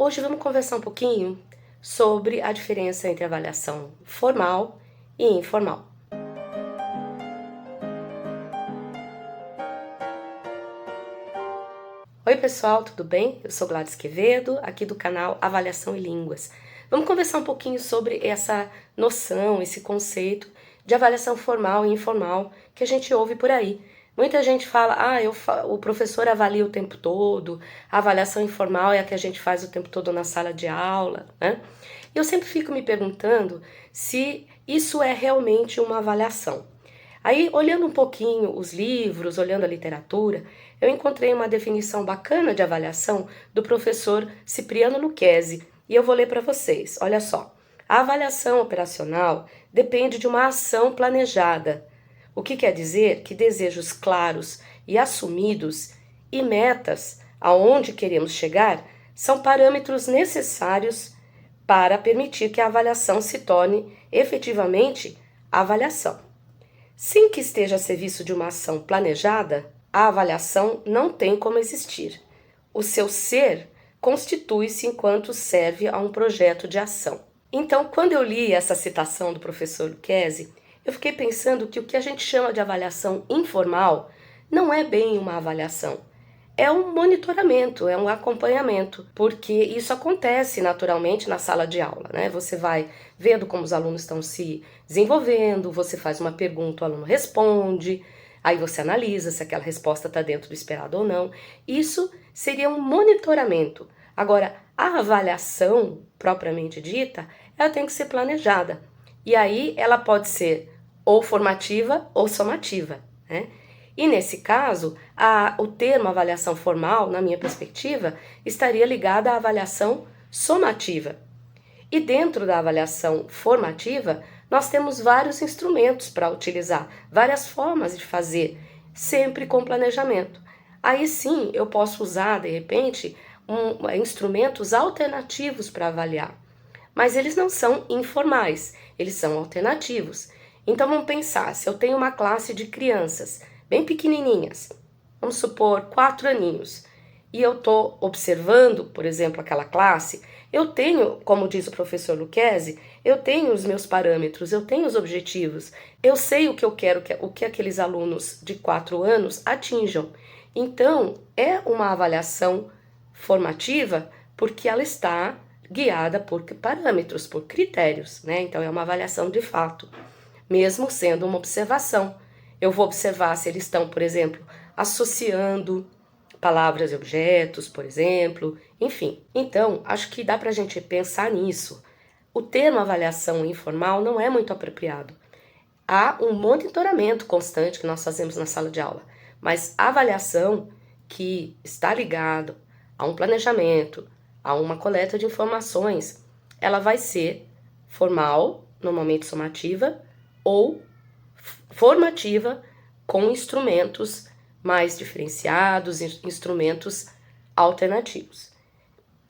Hoje vamos conversar um pouquinho sobre a diferença entre avaliação formal e informal. Oi pessoal, tudo bem? Eu sou Gladys Quevedo, aqui do canal Avaliação em Línguas. Vamos conversar um pouquinho sobre essa noção, esse conceito de avaliação formal e informal que a gente ouve por aí. Muita gente fala, o professor avalia o tempo todo, a avaliação informal é a que a gente faz o tempo todo na sala de aula, né? Eu sempre fico me perguntando se isso é realmente uma avaliação. Aí, olhando um pouquinho os livros, olhando a literatura, eu encontrei uma definição bacana de avaliação do professor Cipriano Lucchesi, e eu vou ler para vocês. Olha só. A avaliação operacional depende de uma ação planejada, o que quer dizer que desejos claros e assumidos e metas aonde queremos chegar são parâmetros necessários para permitir que a avaliação se torne efetivamente avaliação. Sem que esteja a serviço de uma ação planejada, a avaliação não tem como existir. O seu ser constitui-se enquanto serve a um projeto de ação. Então, quando eu li essa citação do professor Lucchesi, eu fiquei pensando que o que a gente chama de avaliação informal não é bem uma avaliação. É um monitoramento, é um acompanhamento, porque isso acontece naturalmente na sala de aula, né? Você vai vendo como os alunos estão se desenvolvendo, você faz uma pergunta, o aluno responde, aí você analisa se aquela resposta está dentro do esperado ou não. Isso seria um monitoramento. Agora, a avaliação propriamente dita, ela tem que ser planejada. E aí ela pode ser ou formativa ou somativa, né? E nesse caso, o termo avaliação formal, na minha perspectiva, estaria ligado à avaliação somativa. E dentro da avaliação formativa, nós temos vários instrumentos para utilizar, várias formas de fazer, sempre com planejamento. Aí sim, eu posso usar, de repente, instrumentos alternativos para avaliar. Mas eles não são informais, eles são alternativos. Então vamos pensar, se eu tenho uma classe de crianças bem pequenininhas, vamos supor 4 aninhos, e eu estou observando, por exemplo, aquela classe, eu tenho, como diz o professor Lucchesi, eu tenho os meus parâmetros, eu tenho os objetivos, eu sei o que eu quero, o que aqueles alunos de 4 anos atinjam. Então, é uma avaliação formativa porque ela está guiada por parâmetros, por critérios, né? Então, é uma avaliação de fato, mesmo sendo uma observação. Eu vou observar se eles estão, por exemplo, associando palavras e objetos, por exemplo, enfim. Então, acho que dá para a gente pensar nisso. O termo avaliação informal não é muito apropriado. Há um monitoramento constante que nós fazemos na sala de aula, mas a avaliação que está ligado a um planejamento, a uma coleta de informações, ela vai ser formal, normalmente somativa, ou formativa com instrumentos mais diferenciados, instrumentos alternativos.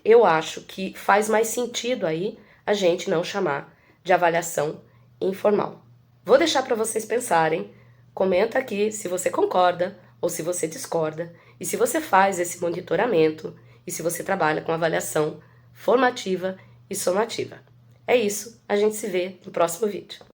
Eu acho que faz mais sentido aí a gente não chamar de avaliação informal. Vou deixar para vocês pensarem, comenta aqui se você concorda ou se você discorda, e se você faz esse monitoramento, e se você trabalha com avaliação formativa e somativa. É isso, a gente se vê no próximo vídeo.